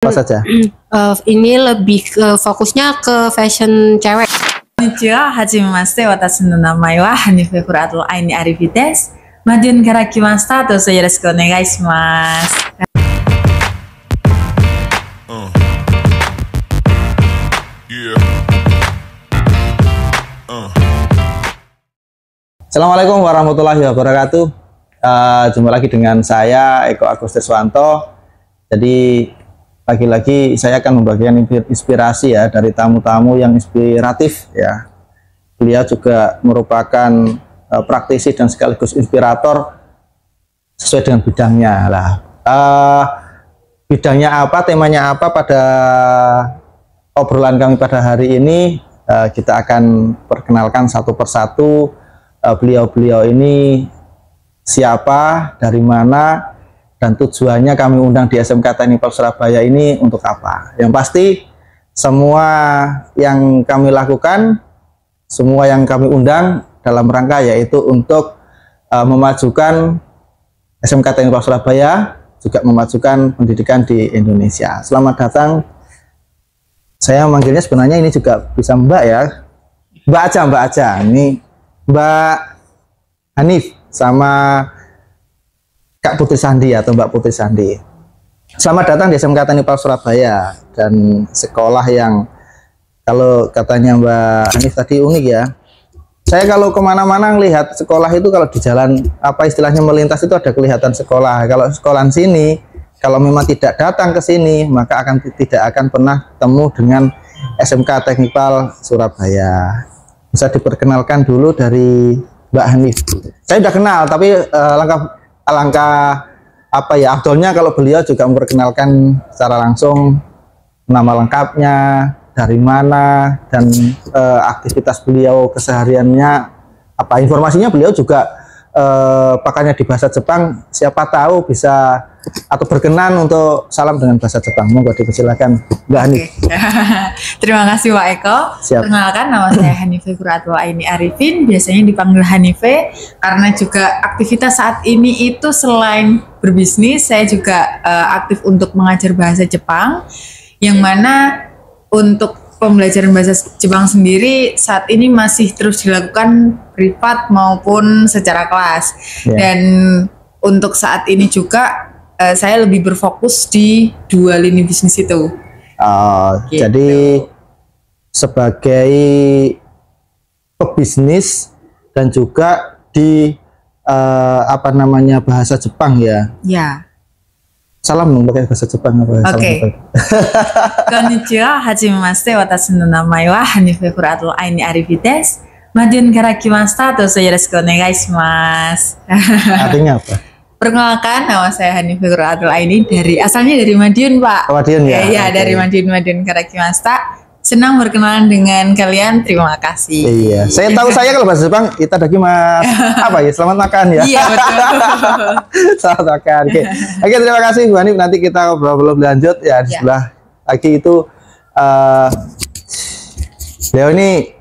Apa saja? Ini lebih ke fokusnya ke fashion cewek. Konnichiwa, hajimemashite, watashi no namae wa Hanife Furuhato Aini Arifi desu. Madiun kara kimashita. Dozo yoroshiku onegai shimasu. Assalamualaikum warahmatullahi wabarakatuh. Jumpa lagi dengan saya Eko Agustiswanto. Jadi lagi-lagi saya akan membagikan inspirasi ya dari tamu-tamu yang inspiratif ya. Beliau juga merupakan praktisi dan sekaligus inspirator sesuai dengan bidangnya lah. Bidangnya apa, temanya apa pada obrolan kami pada hari ini, kita akan perkenalkan satu persatu beliau-beliau ini siapa, dari mana, dan tujuannya kami undang di SMK Teknik Surabaya ini untuk apa. Yang pasti semua yang kami lakukan, semua yang kami undang dalam rangka yaitu untuk memajukan SMK Teknik Surabaya, juga memajukan pendidikan di Indonesia. Selamat datang. Saya manggilnya sebenarnya ini juga bisa Mbak ya. Mbak aja. Ini Mbak Hanif sama Kak Putri Sandi atau Mbak Putri Sandi. Selamat datang di SMK Teknik Surabaya, dan sekolah yang kalau katanya Mbak Hanif tadi unik ya. Saya kalau kemana-mana ngelihat sekolah itu, kalau di jalan apa istilahnya melintas itu ada kelihatan sekolah. Kalau sekolah sini, kalau memang tidak datang ke sini, maka tidak akan pernah temu dengan SMK Teknik Surabaya. Bisa diperkenalkan dulu dari Mbak Hanif. Saya udah kenal, tapi alangkah apa ya afdolnya kalau beliau juga memperkenalkan secara langsung nama lengkapnya, dari mana, dan aktivitas beliau kesehariannya apa, informasinya. Beliau juga pakarnya di bahasa Jepang, siapa tahu bisa atau berkenan untuk salam dengan bahasa Jepang. Monggo dipersilakan Mbak Hanif. Terima kasih Pak Eko. Siap. Perkenalkan, nama saya Hanife Furuhato Aini Arifin, biasanya dipanggil Hanife karena juga aktivitas saat ini itu selain berbisnis, saya juga aktif untuk mengajar bahasa Jepang, yang mana untuk pembelajaran bahasa Jepang sendiri saat ini masih terus dilakukan privat maupun secara kelas. Dan untuk saat ini juga saya lebih berfokus di dua lini bisnis itu. Gitu. Jadi sebagai pebisnis dan juga di apa namanya bahasa Jepang ya. Ya. Salam dong pakai bahasa Jepang apa? Oke. Konnichiwa, hajimemashite, watashi no namae wa Hanife Furuhato Aini Arifi desu. Madiun kara kimashita. Dozo yoroshiku onegai shimasu. Artinya apa? Perkenalkan, nama saya Hanife Furuhato Aini, asalnya dari Madiun, Pak. Madiun ya? Iya, okay. Dari Madiun kara kimashita. Senang berkenalan dengan kalian, terima kasih. Iya, saya tahu saya kalau bahasa Jepang itadakimasu. Apa ya? Selamat makan ya. Iya, betul. Selamat makan. Oke, terima kasih Bu Hanif. Nanti kita ngobrol lebih lanjut ya di sebelah lagi itu. Beliau ini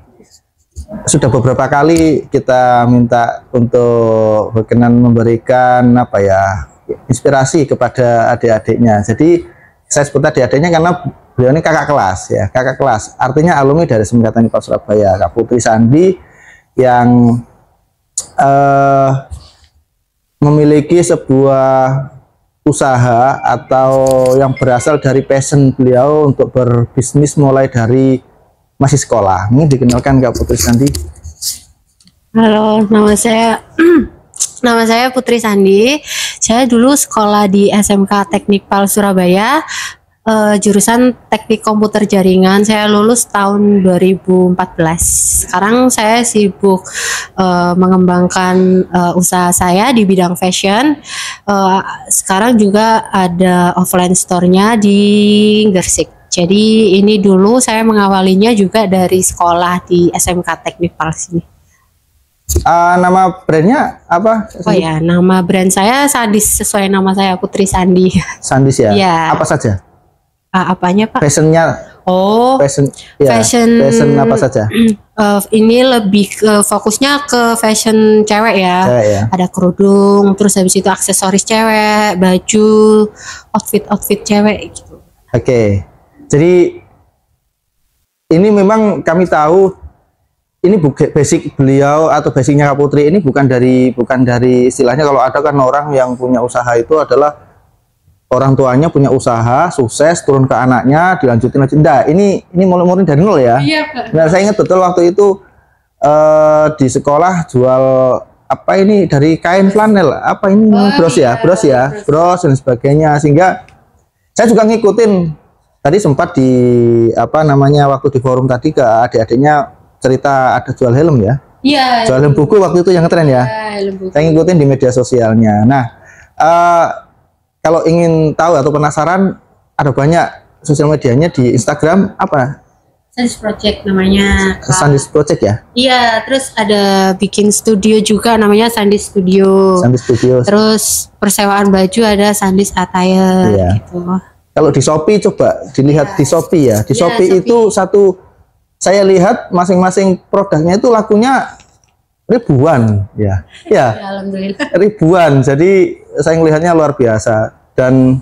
sudah beberapa kali kita minta untuk berkenan memberikan apa ya, inspirasi kepada adik-adiknya. Jadi saya sebut adik-adiknya karena beliau ini kakak kelas ya, kakak kelas. Artinya alumni dari SMK Teknik Surabaya, Kak Putri Sandi, yang memiliki sebuah usaha atau yang berasal dari passion beliau untuk berbisnis mulai dari masih sekolah. Ini dikenalkan Kak Putri Sandi. Halo, nama saya Putri Sandi. Saya dulu sekolah di SMK Teknik Surabaya, jurusan Teknik Komputer Jaringan. Saya lulus tahun 2014. Sekarang saya sibuk mengembangkan usaha saya di bidang fashion. Sekarang juga ada offline store-nya di Gersik. Jadi ini dulu saya mengawalinya juga dari sekolah di SMK Teknik sini. Nama brandnya apa? Oh ya, nama brand saya Sandis, sesuai nama saya Putri Sandi. Sandis ya? Ya. Apa saja? Apanya Pak? Fashionnya. Oh, fashion apa saja? Ini lebih ke fokusnya ke fashion cewek ya. Ada kerudung, terus habis itu aksesoris cewek, baju, outfit cewek gitu. Oke. Jadi ini memang kami tahu ini basic beliau atau basicnya Kak Putri ini bukan dari istilahnya, kalau ada kan orang yang punya usaha itu adalah orang tuanya punya usaha sukses turun ke anaknya dilanjutin aja. Nah, ini mulai dari nol ya. Iya, Pak. Nah, saya ingat betul waktu itu di sekolah jual apa ini dari kain flanel, apa ini bros dan sebagainya, sehingga saya juga ngikutin. Tadi sempat di apa namanya waktu di forum tadi ke adik-adiknya cerita ada jual helm ya. Iya. Jual helm buku waktu itu yang ngetren ya. Saya ngikutin di media sosialnya. Nah, kalau ingin tahu atau penasaran, ada banyak sosial medianya di Instagram apa? Sandis Project namanya. Sandis Project ya? Iya, terus ada bikin studio juga namanya Sandis Studio. Sandis Studio. Terus persewaan baju ada Sandis Attire Iya. gitu. Kalau di Shopee coba dilihat di Shopee ya. Di Shopee itu saya lihat masing-masing produknya itu lakunya ribuan ya. Ya. Alhamdulillah. Ribuan. Jadi saya melihatnya luar biasa. Dan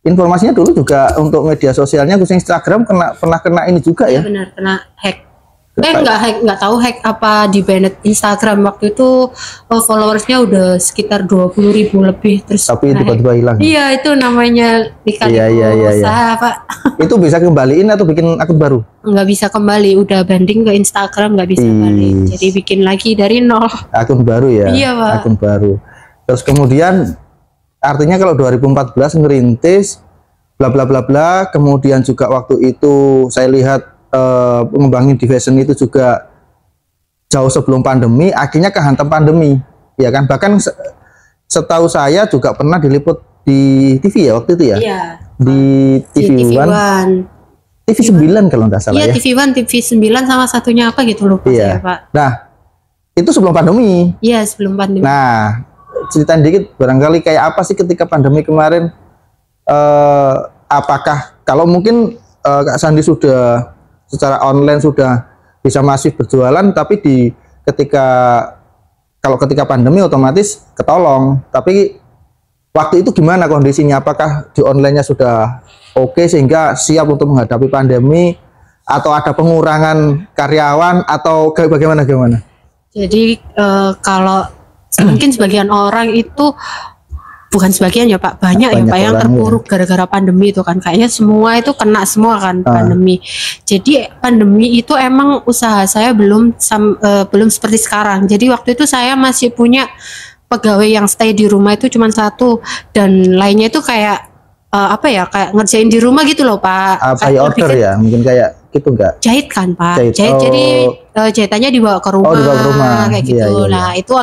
informasinya dulu juga untuk media sosialnya khususnya Instagram pernah kena ini juga ya. Benar, kena hack. Nggak tahu hack apa di banned Instagram waktu itu. Followersnya udah sekitar 20.000 lebih, terus Tapi tiba-tiba hilang. Iya, itu namanya dikali usaha, Pak. Itu bisa kembaliin atau bikin akun baru? Nggak bisa kembali, udah banding ke Instagram nggak bisa balik. Jadi bikin lagi dari nol. Akun baru ya? Iya, Pak. Akun baru. Terus kemudian artinya kalau 2014 ngerintis bla bla bla bla, kemudian juga waktu itu saya lihat mengembangin di fashion itu juga jauh sebelum pandemi, akhirnya kehantam pandemi, ya kan? Bahkan setahu saya juga pernah diliput di TV ya waktu itu ya? Iya. Di TV One. TV 9 kalau nggak salah ya? Iya, TV One, TV 9 sama satunya apa gitu lupa saya, Pak. Nah, itu sebelum pandemi. Iya, sebelum pandemi. Nah, ceritain dikit barangkali kayak apa sih ketika pandemi kemarin, apakah kalau mungkin Kak Sandi sudah secara online sudah bisa masih berjualan, tapi ketika pandemi otomatis ketolong. Tapi waktu itu gimana kondisinya? Apakah di online-nya sudah oke sehingga siap untuk menghadapi pandemi, atau ada pengurangan karyawan, atau bagaimana? Jadi kalau mungkin sebagian orang itu, bukan sebagian ya Pak, banyak ya Pak yang terpuruk gara-gara pandemi itu kan, kayaknya semua itu kena semua kan pandemi. Jadi pandemi itu emang usaha saya belum seperti sekarang. Jadi waktu itu saya masih punya pegawai yang stay di rumah itu cuma satu, dan lainnya itu kayak kayak ngerjain di rumah gitu loh Pak. By order ya, mungkin kayak gitu enggak? Jahit kan Pak, jahit. Jadi jahitannya dibawa ke rumah, kayak gitu. Nah itu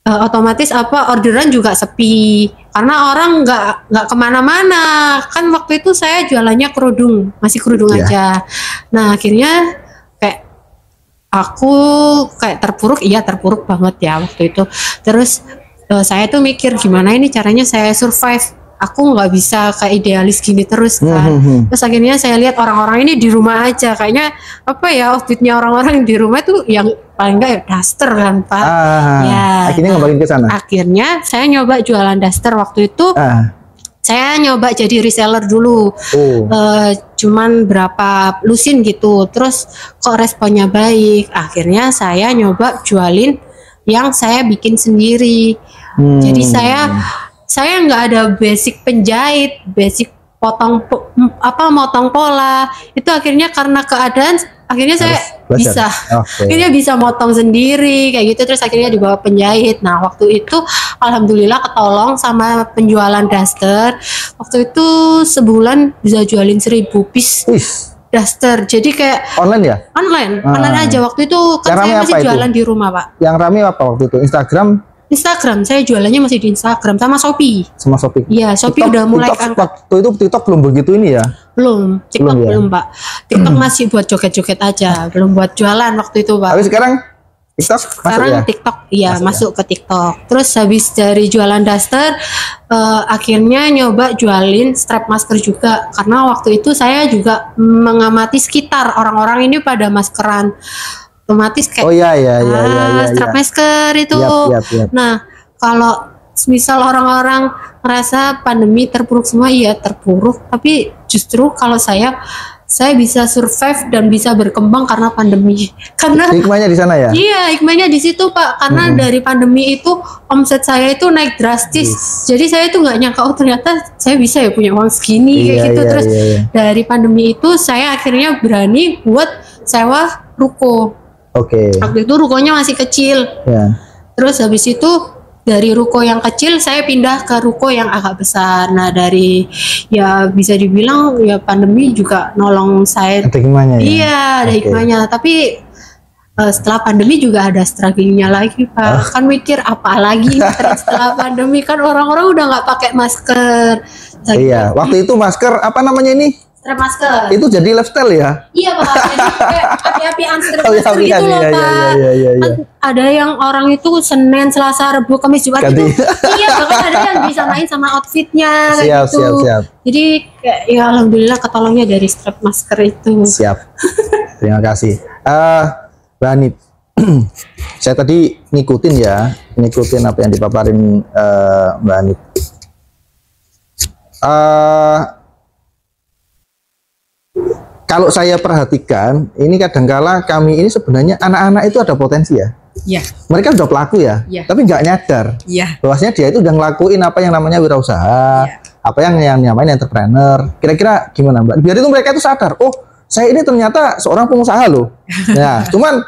otomatis orderan juga sepi karena orang nggak kemana-mana kan. Waktu itu saya jualannya kerudung, masih kerudung aja. Nah akhirnya kayak aku kayak terpuruk banget ya waktu itu. Terus saya tuh mikir gimana ini caranya saya survive. Aku nggak bisa kayak idealis gini terus kan. Terus akhirnya saya lihat orang-orang ini di rumah aja, kayaknya outfitnya orang-orang di rumah tuh yang paling enggak ya daster kan Pak. Akhirnya ngembangin ke sana. Akhirnya saya nyoba jualan daster waktu itu. Saya nyoba jadi reseller dulu. Cuman berapa lusin gitu. Terus kok responnya baik. Akhirnya saya nyoba jualin yang saya bikin sendiri. Jadi saya nggak ada basic penjahit, basic motong pola. Itu akhirnya karena keadaan, akhirnya saya bisa. Akhirnya bisa motong sendiri kayak gitu. Terus akhirnya dibawa penjahit. Nah waktu itu alhamdulillah ketolong sama penjualan daster. Waktu itu sebulan bisa jualin 1.000 piece daster. Jadi kayak online ya? Online aja waktu itu kan. Saya masih jualan di rumah Pak. Yang rame apa waktu itu? Instagram, saya jualannya masih di Instagram sama Shopee. Iya, Shopee TikTok, udah mulai waktu itu TikTok belum begitu ini ya? Belum, TikTok belum Pak. TikTok masih buat joget-joget aja, belum buat jualan waktu itu Pak. Tapi sekarang TikTok sekarang masuk ya? TikTok masuk ke TikTok. Terus habis dari jualan daster, akhirnya nyoba jualin strap masker juga, karena waktu itu saya juga mengamati sekitar orang-orang ini pada maskeran. Otomatis kayak iya, strap masker itu. Yap. Nah kalau misal orang-orang ngerasa pandemi terpuruk semua, iya terpuruk, tapi justru kalau saya bisa survive dan bisa berkembang karena pandemi. Karena hikmahnya di sana ya? Iya, hikmahnya di situ Pak. Karena dari pandemi itu omset saya itu naik drastis. Jadi saya itu nggak nyangka, oh ternyata saya bisa ya punya uang segini kayak gitu. Terus dari pandemi itu saya akhirnya berani buat sewa ruko. Waktu itu rukonya masih kecil. Terus habis itu dari ruko yang kecil saya pindah ke ruko yang agak besar. Nah dari ya bisa dibilang ya pandemi juga nolong saya. Ada hikmahnya ya? Iya ada hikmahnya. Tapi setelah pandemi juga ada struggle-nya lagi Pak. Kan mikir apa lagi setelah pandemi, kan orang-orang udah nggak pakai masker. Iya. Waktu itu masker apa namanya ini? Strap masker. Itu jadi lifestyle ya? Iya Pak. Jadi kayak api-apian strap masker gitu loh Pak. Kan ada yang orang itu Senin, Selasa, Rabu, Kamis, Jumat itu. Iya, bahkan ada yang bisa main sama outfitnya kayak gitu. Siap. Jadi kayak ya alhamdulillah ketolongnya dari strap masker itu. Siap. Terima kasih. Mbak Hanif, saya tadi ngikutin apa yang dipaparin Mbak Hanif. Kalau saya perhatikan, ini kadangkala kami ini sebenarnya anak-anak itu ada potensi ya. Iya. Mereka udah pelaku ya, tapi nggak nyadar. Iya. Bahwasanya dia itu udah ngelakuin apa yang namanya wirausaha, apa yang namanya entrepreneur. Kira-kira gimana Mbak? Biar itu mereka itu sadar, oh saya ini ternyata seorang pengusaha loh. Ya, cuman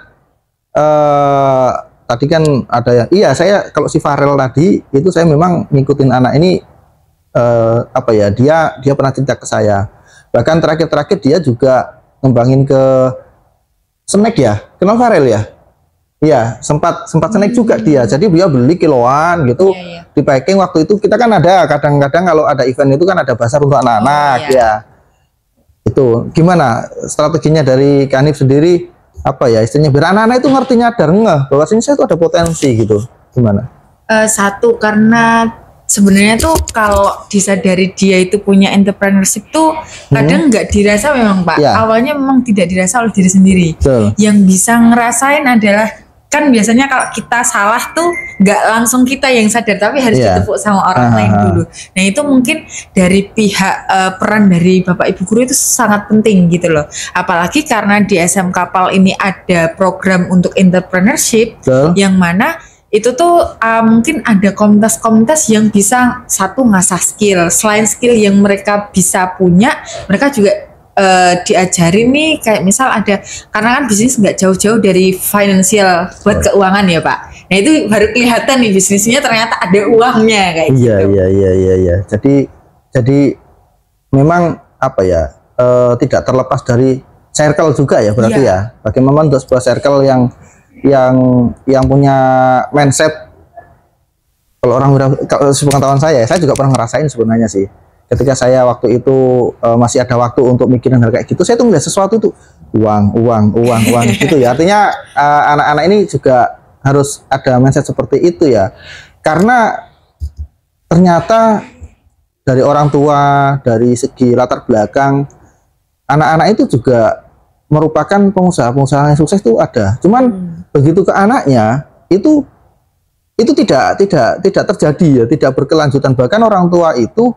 tadi kan ada yang, iya saya kalau si Farel tadi itu saya memang ngikutin anak ini dia pernah cerita ke saya. Bahkan terakhir dia juga ngembangin ke snack ya. Kenal Farel ya? Iya, sempat snack juga dia. Jadi dia beli kiloan gitu, di packing. Waktu itu kita kan ada kadang-kadang kalau ada event itu kan ada bazar untuk anak-anak ya. Itu gimana strateginya dari Kanif sendiri, apa ya istilahnya biar anak-anak itu ngerti, nyadar bahwasanya saya itu ada potensi gitu. Gimana? Satu, karena sebenarnya tuh kalau disadari dia itu punya entrepreneurship tuh kadang nggak dirasa memang Pak. Awalnya memang tidak dirasa oleh diri sendiri. Yang bisa ngerasain adalah, kan biasanya kalau kita salah tuh nggak langsung kita yang sadar, tapi harus ditepuk sama orang lain dulu. Nah itu mungkin dari pihak peran dari Bapak Ibu Guru itu sangat penting gitu loh. Apalagi karena di SM Kapal ini ada program untuk entrepreneurship, yang mana itu tuh mungkin ada komunitas-komunitas yang bisa satu ngasah skill. Selain skill yang mereka bisa punya, mereka juga diajarin nih, kayak misal ada, karena kan bisnis nggak jauh-jauh dari financial buat keuangan ya Pak. Nah itu baru kelihatan nih bisnisnya ternyata ada uangnya kayak gitu. Iya. Jadi memang apa ya, tidak terlepas dari circle juga ya berarti ya. Bagaimana untuk sebuah circle yang punya mindset, kalau sepengetahuan saya juga pernah ngerasain sebenarnya sih. Ketika saya waktu itu masih ada waktu untuk mikirin hal kayak gitu, saya tuh ngeliat sesuatu itu uang gitu ya. Artinya anak-anak ini juga harus ada mindset seperti itu ya. Karena ternyata dari orang tua, dari segi latar belakang, anak-anak itu juga merupakan pengusaha yang sukses itu ada. Cuman begitu ke anaknya itu tidak terjadi ya, tidak berkelanjutan. Bahkan orang tua itu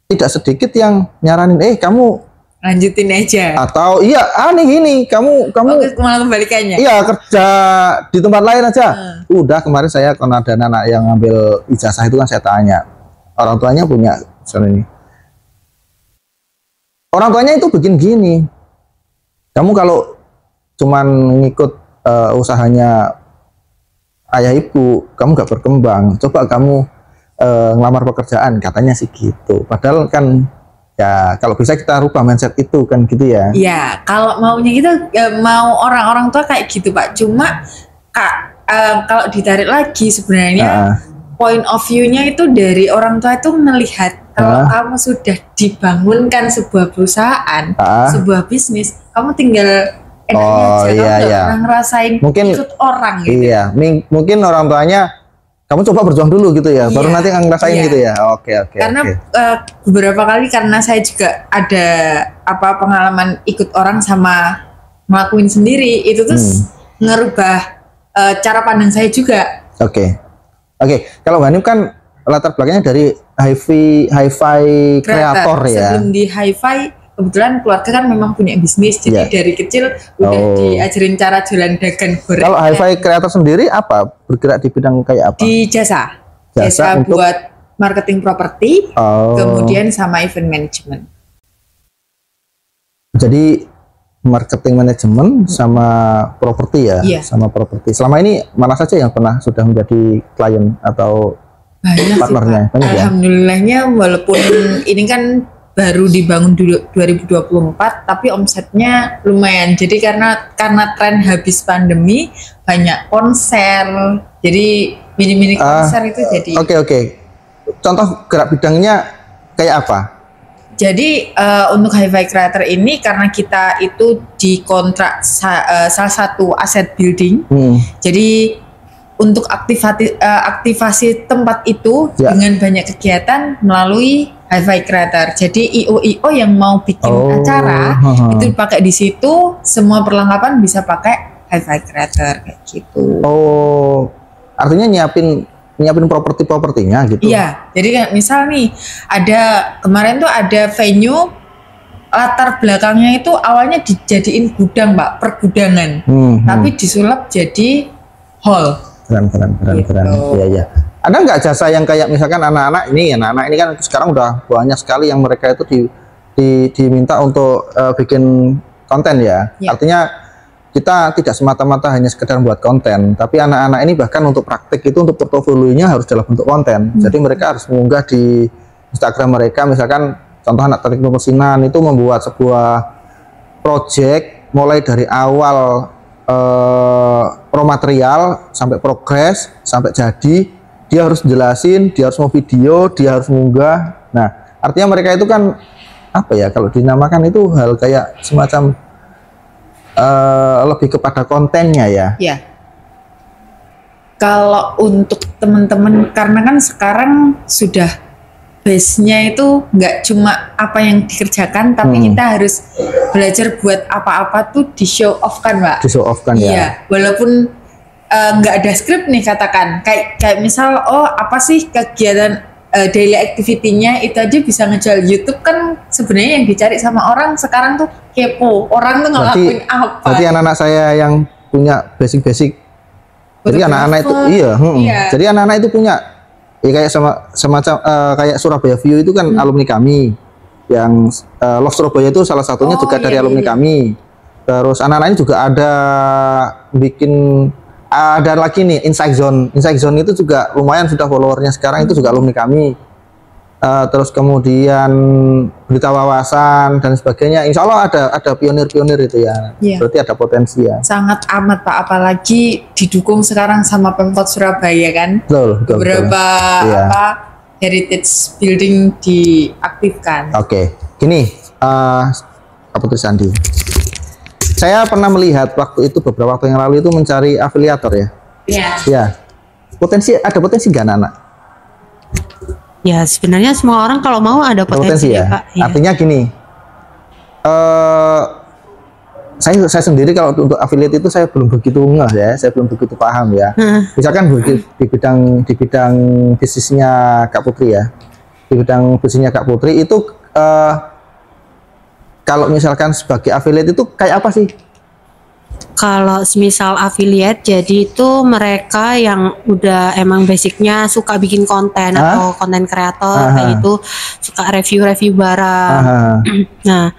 tidak sedikit yang nyaranin, kamu lanjutin aja, atau aneh gini, kamu malah kebalikannya. Iya, kerja di tempat lain aja. Udah, kemarin saya karena ada anak yang ngambil ijazah itu kan saya tanya, orang tuanya punya misalnya ini, orang tuanya itu bikin gini, kamu kalau cuman ngikut usahanya ayah ibu, kamu gak berkembang. Coba kamu ngelamar pekerjaan, katanya sih gitu. Padahal kan ya kalau bisa kita rubah mindset itu kan gitu ya. Iya, kalau maunya gitu, mau orang-orang tua kayak gitu Pak. Cuma kalau ditarik lagi sebenarnya point of view-nya itu dari orang tua itu melihat kalau kamu sudah dibangunkan sebuah perusahaan, sebuah bisnis, kamu tinggal enaknya aja, kamu ngerasain mungkin ikut orang gitu. Iya, mungkin orang tuanya, kamu coba berjuang dulu gitu ya, baru nanti ngerasain gitu ya. Oke. Karena beberapa kali karena saya juga ada pengalaman ikut orang sama ngelakuin sendiri, itu tuh ngerubah cara pandang saya juga. Oke. Kalau Mbak Hanif kan latar belakangnya dari hi-fi kreator ya. Sebelum di hi-fi, kebetulan keluarga kan memang punya bisnis, jadi dari kecil udah diajarin cara jualan dagang goreng. Kalau hi-fi kreator sendiri apa? Bergerak di bidang kayak apa? Di jasa untuk buat marketing properti, kemudian sama event management. Jadi marketing manajemen sama properti ya, sama properti. Selama ini mana saja yang pernah sudah menjadi klien atau banyak partnernya? Sih, Pak. Alhamdulillahnya walaupun ini kan baru dibangun 2024, tapi omsetnya lumayan. Jadi karena tren habis pandemi banyak konser, jadi mini konser itu jadi. Oke. Contoh gerak bidangnya kayak apa? Jadi untuk hi-fi creator ini karena kita itu dikontrak salah satu aset building, jadi untuk aktivasi tempat itu dengan banyak kegiatan melalui hi-fi creator. Jadi IO yang mau bikin acara itu dipakai di situ, semua perlengkapan bisa pakai hi-fi creator kayak gitu. Artinya nyiapin propertinya gitu. Iya, jadi kayak misal nih kemarin tuh ada venue latar belakangnya itu awalnya dijadiin gudang, Pak, pergudangan. Tapi disulap jadi hall. Keren. Iya. Ada nggak jasa yang kayak misalkan anak-anak ini kan sekarang udah banyak sekali yang mereka itu diminta untuk bikin konten ya. Artinya kita tidak semata-mata hanya sekedar buat konten, tapi anak-anak ini bahkan untuk praktik itu untuk portofolionya harus dalam bentuk konten. Jadi mereka harus mengunggah di Instagram mereka, misalkan contoh anak teknik mesin itu membuat sebuah project mulai dari awal raw material sampai progres sampai jadi, dia harus jelasin, dia harus mau video, dia harus mengunggah. Nah, artinya mereka itu kan apa ya, kalau dinamakan itu hal kayak semacam lebih kepada kontennya ya. Iya. Kalau untuk teman-teman, karena kan sekarang sudah base-nya itu nggak cuma apa yang dikerjakan, tapi kita harus belajar buat apa-apa tuh di show off kan, Pak. Di show off kan ya. Iya, walaupun nggak ada skrip nih katakan, kayak misal apa sih kegiatan daily activity-nya itu aja bisa ngejual. YouTube kan sebenarnya yang dicari sama orang sekarang tuh kepo, orang tuh ngelakuin apa. Berarti anak-anak saya yang punya basic, jadi anak-anak itu jadi anak-anak itu punya kayak semacam kayak Surabaya View itu kan alumni kami, yang Love Surabaya itu salah satunya juga dari alumni kami. Terus anak-anak ini juga ada bikin ada lagi nih Insight Zone itu juga lumayan sudah followernya sekarang, itu juga alumni kami. Terus kemudian Berita Wawasan dan sebagainya, insya Allah ada pionir-pionir itu ya. Berarti ada potensi ya. Sangat amat, Pak, apalagi didukung sekarang sama Pemkot Surabaya kan. Betul. Beberapa heritage building diaktifkan. Oke. Gini, Pak Putri Sandi, saya pernah melihat waktu itu beberapa waktu yang lalu itu mencari afiliator ya. Ya. Ada potensi nggak anak-anak? Ya sebenarnya semua orang kalau mau ada potensi ya, Pak. Ya. Artinya gini, saya sendiri kalau untuk affiliate itu saya belum begitu ngeh ya, saya belum begitu paham ya. Misalkan di bidang bisnisnya Kak Putri ya, di bidang bisnisnya Kak Putri itu kalau misalkan sebagai affiliate itu kayak apa sih? Kalau semisal affiliate, jadi itu mereka yang udah emang basicnya suka bikin konten atau konten kreator kayak gitu, suka review barang. Nah,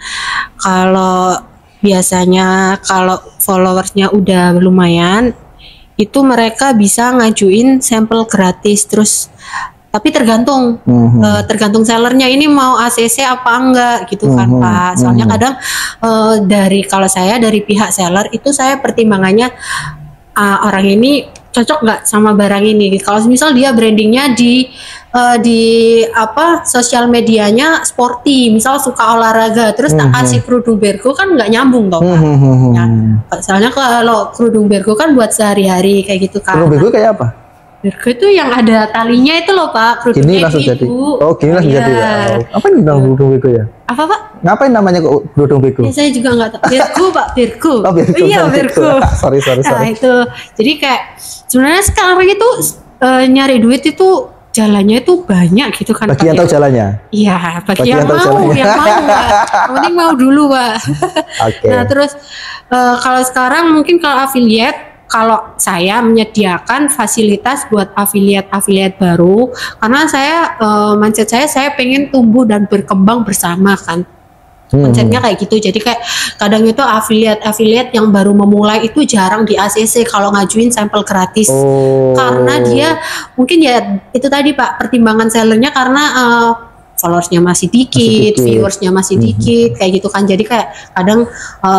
kalau biasanya kalau followersnya udah lumayan, itu mereka bisa ngajuin sampel gratis terus. Tapi tergantung tergantung sellernya ini mau ACC apa enggak gitu kan, Pak. Soalnya kadang kalau saya dari pihak seller itu saya pertimbangannya orang ini cocok nggak sama barang ini. Kalau misal dia brandingnya di sosial medianya sporty, misal suka olahraga, terus tak kasih kerudung Bergo kan nggak nyambung toh, Pak. Soalnya kalau kerudung Bergo kan buat sehari-hari kayak gitu kan. Kerudung Bergo kayak apa? Bergo itu yang ada talinya itu loh, Pak. Gini langsung jadi. Gini langsung jadi ya. Apa yang namanya kerudung Bergo ya? Apa, Pak? Ngapain namanya kerudung Bergo? Ya, saya juga nggak tahu. Bergo, Pak. Bergo. Bergo. Iya, Bergo. Sorry. Nah, itu. Jadi kayak sebenarnya sekarang itu nyari duit itu jalannya itu banyak gitu kan. Bagi yang tahu jalannya. Iya, bagi yang mau, yang mau, Pak. Yang penting mau dulu, Pak. Oke. Nah, terus kalau sekarang mungkin kalau affiliate, kalau saya menyediakan fasilitas buat afiliat baru, karena saya mindset saya pengen tumbuh dan berkembang bersama kan. Konsepnya kayak gitu. Jadi kayak kadang itu afiliat yang baru memulai itu jarang di ACC kalau ngajuin sampel gratis. Karena dia mungkin ya itu tadi Pak, pertimbangan sellernya karena followersnya masih dikit, viewersnya masih dikit, kayak gitu kan. Jadi kayak kadang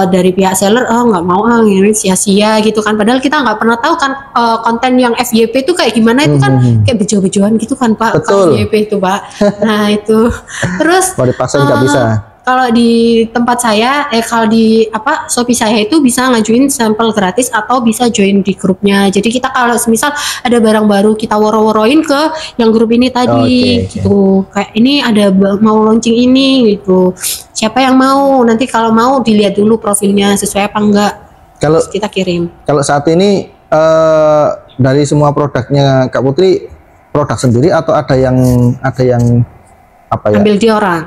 dari pihak seller nggak mau ini sia-sia gitu kan. Padahal kita nggak pernah tahu kan konten yang FYP itu kayak gimana, itu kan kayak bejo-bejoan gitu kan Pak. Betul. FYP itu Pak. Nah itu terus Kalau dipaksa nggak bisa. Kalau di tempat saya, kalau di Shopee saya itu bisa ngajuin sampel gratis atau bisa join di grupnya. Jadi kita kalau misal ada barang baru kita woro-woroin ke yang grup ini tadi, gitu. Kayak ini ada mau launching ini gitu. Siapa yang mau? Nanti kalau mau dilihat dulu profilnya sesuai apa enggak. Kalau terus kita kirim. Kalau saat ini dari semua produknya Kak Putri produk sendiri atau ada yang apa ya? Ambil di orang.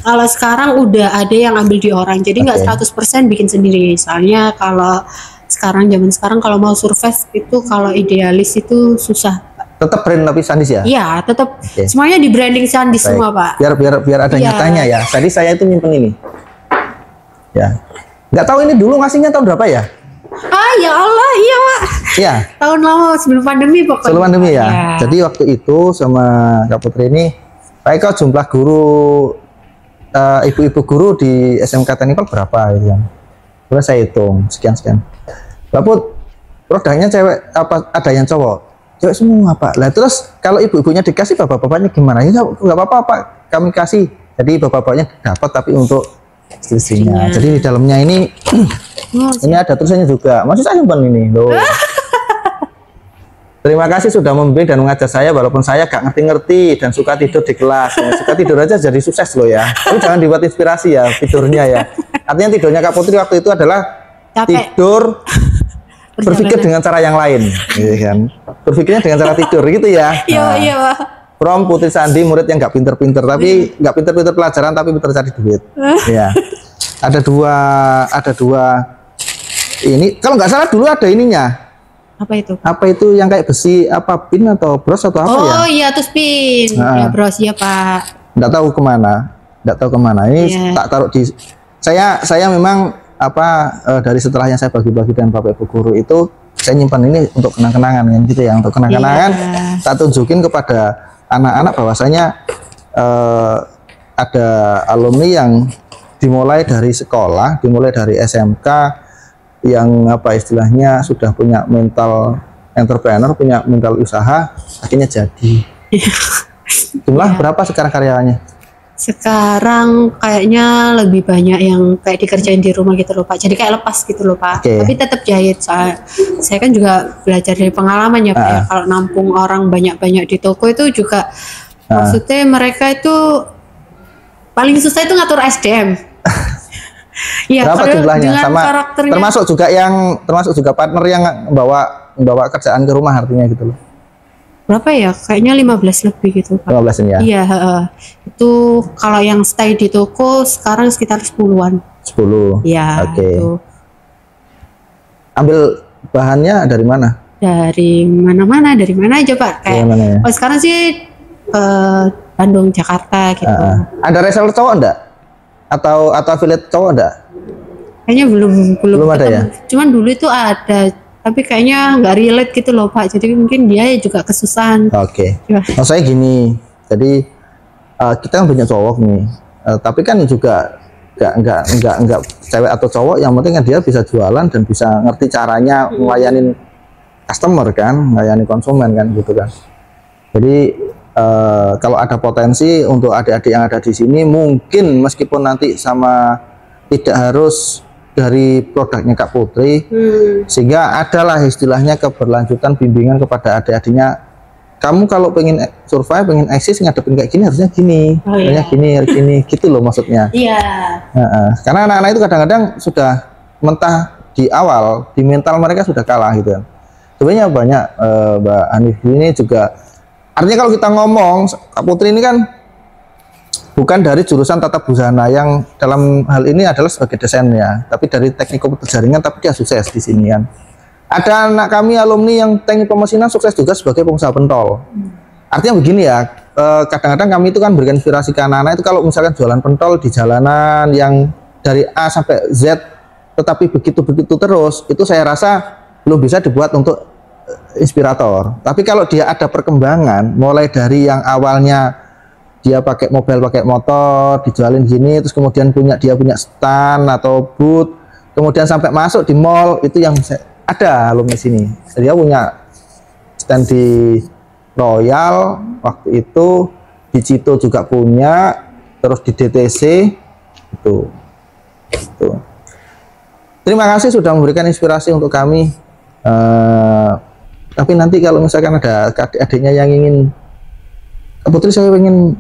Kalau sekarang udah ada yang ambil di orang, jadi nggak 100% bikin sendiri. Soalnya kalau zaman sekarang kalau mau survive itu kalau idealis itu susah. Tetap brand tapi Sandis ya? Iya, tetap. Semuanya di branding Sandis semua Pak. Biar ada nyatanya ya. Tadi saya itu nyimpen ini. Ya. Nggak tahu ini dulu ngasihnya tahun berapa ya? Ya Allah, iya Pak. Iya. Tahun lama sebelum pandemi pokoknya. Sebelum pandemi ya. Jadi waktu itu sama Kak Putri ini, baik jumlah guru ibu-ibu guru di SMK Teknikal berapa gitu kan. Terus saya hitung sekian. Mbak Put, produknya cewek apa ada yang cowok? Cewek semua Pak. Lah terus kalau ibu-ibunya dikasih bapak-bapaknya gimana? Ya enggak apa-apa Pak, kami kasih. Jadi bapak-bapaknya dapat tapi untuk istrinya. Jadi di dalamnya ini ini ada tulisannya juga. Masih saya simpan ini loh. Terima kasih sudah membimbing dan mengajar saya walaupun saya gak ngerti-ngerti dan suka tidur di kelas. Suka tidur aja jadi sukses loh ya. Tapi jangan dibuat inspirasi ya tidurnya ya. Artinya tidurnya Kak Putri waktu itu adalah tidur berpikir dengan cara yang lain, gitu kan. Berpikirnya dengan cara tidur gitu ya. Iya. From Putri Sandi, murid yang gak pinter-pinter tapi gak pinter-pinter pelajaran tapi pinter cari duit. Ya. Ada dua ini kalau nggak salah dulu ada ininya. Apa itu yang kayak besi pin atau bros atau apa ya? Oh iya, terus pin. Ya bros ya Pak. Nggak tahu kemana. Ini tak taruh di saya memang dari setelah yang saya bagi-bagi dengan Bapak Ibu guru itu saya nyimpan ini untuk kenang-kenangan gitu ya, untuk kenang-kenangan. Tak tunjukin kepada anak-anak bahwasanya ada alumni yang dimulai dari sekolah, dimulai dari SMK yang istilahnya sudah punya mental entrepreneur, punya mental usaha, akhirnya jadi. Jumlah berapa sekarang karyawannya? Sekarang kayaknya lebih banyak yang kayak dikerjain di rumah gitu loh Pak. Jadi kayak lepas gitu loh Pak. Tapi tetap jahit. Saya kan juga belajar dari pengalaman ya Pak ya. Kalau nampung orang banyak-banyak di toko itu juga maksudnya mereka itu paling susah itu ngatur SDM. Ya, berapa jumlahnya sama termasuk juga partner yang bawa kerjaan ke rumah artinya gitu loh. Berapa ya? Kayaknya 15 lebih gitu Pak. 15 ya? Iya, itu kalau yang stay di toko sekarang sekitar 10-an. 10. Iya. Gitu. Ambil bahannya dari mana? Dari mana-mana, dari mana aja Pak. Kayak ya? Sekarang sih Bandung, Jakarta gitu. Ada reseller cowok enggak? Atau affiliate cowok enggak? Kayaknya belum ada ya. Cuman dulu itu ada, tapi kayaknya nggak relate gitu loh Pak. Jadi mungkin dia juga kesusahan. Saya gini. Jadi kita kan banyak cowok nih. Tapi kan juga nggak cewek atau cowok. Yang penting kan dia bisa jualan dan bisa ngerti caranya melayani customer kan, melayani konsumen kan gitu kan. Jadi kalau ada potensi untuk adik-adik yang ada di sini, mungkin meskipun nanti tidak harus dari produknya Kak Putri, sehingga adalah istilahnya keberlanjutan bimbingan kepada adik-adiknya. Kamu kalau pengen survive, pengen eksis, ngadepin kayak gini harusnya gini, harusnya gini, gitu loh maksudnya. Karena anak-anak itu kadang-kadang sudah mentah di awal, di mental mereka sudah kalah gitu. Sebenarnya banyak Mbak Hanif ini juga Artinya kalau kita ngomong, Kak Putri ini kan bukan dari jurusan tata busana yang dalam hal ini adalah sebagai desainnya, tapi dari teknik komputer jaringan, tapi dia sukses di sini kan. Ada anak kami alumni yang teknik pemesinan sukses juga sebagai pengusaha pentol. Artinya begini ya, kadang-kadang kami itu kan berikan inspirasi ke anak-anak itu kalau misalkan jualan pentol di jalanan yang dari A sampai Z, tetapi begitu-begitu terus, itu saya rasa belum bisa dibuat untuk inspirator. Tapi kalau dia ada perkembangan, mulai dari yang awalnya dia pakai mobil, pakai motor, dijualin gini, terus kemudian dia punya stand atau booth, kemudian sampai masuk di mall, itu yang ada alumni sini. Dia punya stand di Royal waktu itu, di Cito juga punya, terus di DTC itu. Terima kasih sudah memberikan inspirasi untuk kami. Tapi nanti kalau misalkan ada adik-adiknya yang ingin, Putri saya ingin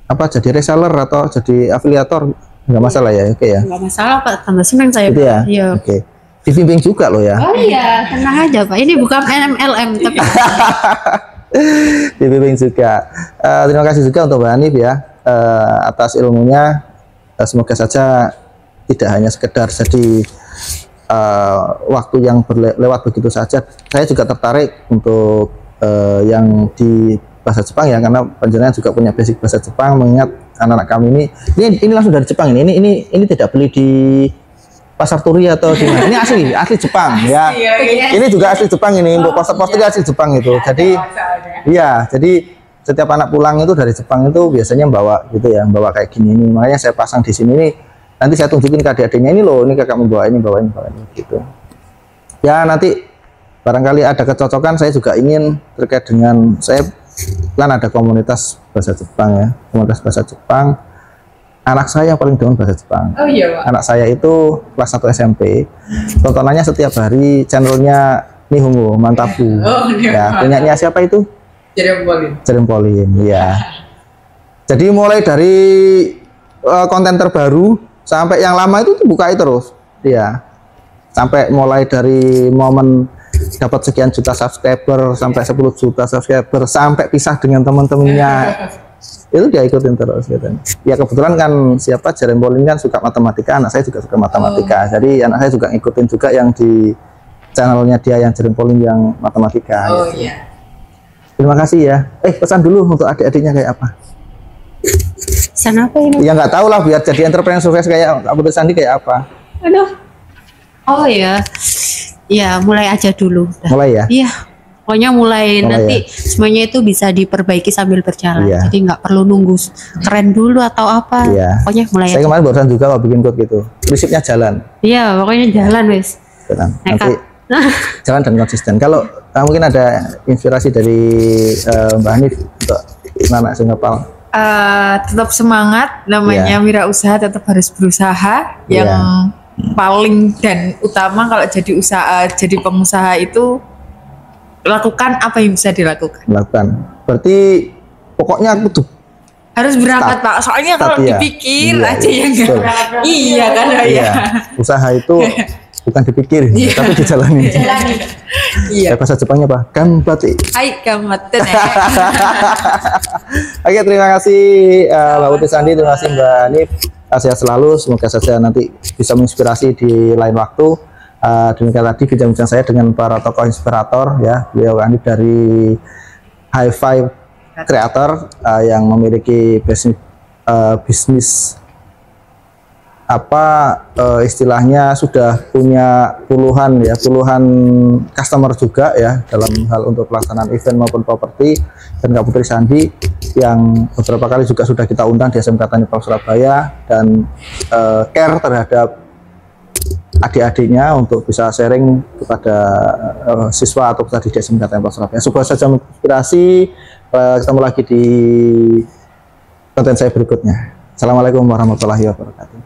apa jadi reseller atau jadi afiliator, nggak masalah ya, oke ya? Nggak masalah Pak, tambah senang saya. Gitu ya? Iya. Oke. Dibimbing juga loh ya? Oh iya, tenang aja Pak. Ini bukan MLM tapi. Dibimbing juga. Terima kasih juga untuk Mbak Hanif ya atas ilmunya. Semoga saja tidak hanya sekedar jadi waktu yang lewat begitu saja. Saya juga tertarik untuk yang di bahasa Jepang ya, karena panjenengan juga punya basic bahasa Jepang. Mengingat anak-anak kami ini langsung dari Jepang ini tidak beli di Pasar Turi atau di mana. Ini asli Jepang ya. Ini juga asli Jepang ini. Poster-posternya asli Jepang itu. Jadi iya, jadi setiap anak pulang itu dari Jepang itu biasanya bawa gitu ya, bawa kayak gini ini. Makanya saya pasang di sini nih. Nanti saya tunjukin ke adik-adiknya, ini loh, ini kakak membawa ini, bawa ini gitu. Ya nanti barangkali ada kecocokan, saya juga ingin terkait dengan saya kan ada komunitas bahasa Jepang ya, komunitas bahasa Jepang. Anak saya paling demen bahasa Jepang. Oh iya Pak. Anak saya itu kelas 1 SMP. Tontonannya setiap hari channelnya Nihongo Mantabu. Oh, ya, punyanya siapa itu? Jerempolin, ya. Jadi mulai dari konten terbaru sampai yang lama itu bukai terus, ya. Sampai mulai dari momen dapat sekian juta subscriber sampai 10 juta subscriber sampai pisah dengan teman-temannya. Itu dia ikutin terus gitu. Ya kebetulan kan siapa Jerempolin kan suka matematika, anak saya juga suka matematika. Jadi anak saya juga ngikutin juga yang di channelnya dia yang Jerempolin yang matematika. Oh gitu. iya. Terima kasih ya. Pesan dulu untuk adik-adiknya kayak apa? Pesan apa ini? Ya nggak tahu lah, biar jadi entrepreneur sukses kayak Putri Sandi kayak apa? Aduh. Oh ya. Ya, mulai aja dulu. Mulai ya? Iya. Pokoknya mulai nanti semuanya itu bisa diperbaiki sambil berjalan. Iya. Jadi nggak perlu nunggu keren dulu atau apa. Iya. Pokoknya mulai Saya aja. kemarin barusan juga mau bikin quote gitu. Prinsipnya jalan. Iya, pokoknya jalan wes. Jalan. Nekat. Nanti jalan dan konsisten. Kalau mungkin ada inspirasi dari Mbak Hanif untuk anak Singapura. Tetap semangat, namanya wirausaha tetap harus berusaha. Yang paling dan utama kalau jadi pengusaha itu lakukan apa yang bisa dilakukan. Berarti pokoknya aku tuh harus berangkat Pak. Soalnya kalau dipikir aja yang enggak. Iya kan ya. Usaha itu bukan dipikir, tapi dijalani. Iya. Bahasa Jepangnya apa? Ganbate. Hai gambaten. Oke, terima kasih Mbak Putri Sandi, terima kasih Mbak Hanif. Sehat selalu, semoga saja nanti bisa menginspirasi di lain waktu. Demikian tadi bincang-bincang saya dengan para tokoh inspirator ya. Beliau Hanif dari High Five Creator yang memiliki bisnis istilahnya sudah punya puluhan customer juga ya dalam hal untuk pelaksanaan event maupun properti. Dan Kak Putri Sandi yang beberapa kali juga sudah kita undang di SMK Teknik Surabaya dan care terhadap adik-adiknya untuk bisa sharing kepada siswa atau peserta di SMK Teknik Surabaya. Semoga saja menginspirasi. Ketemu lagi di konten saya berikutnya. Assalamualaikum warahmatullahi wabarakatuh.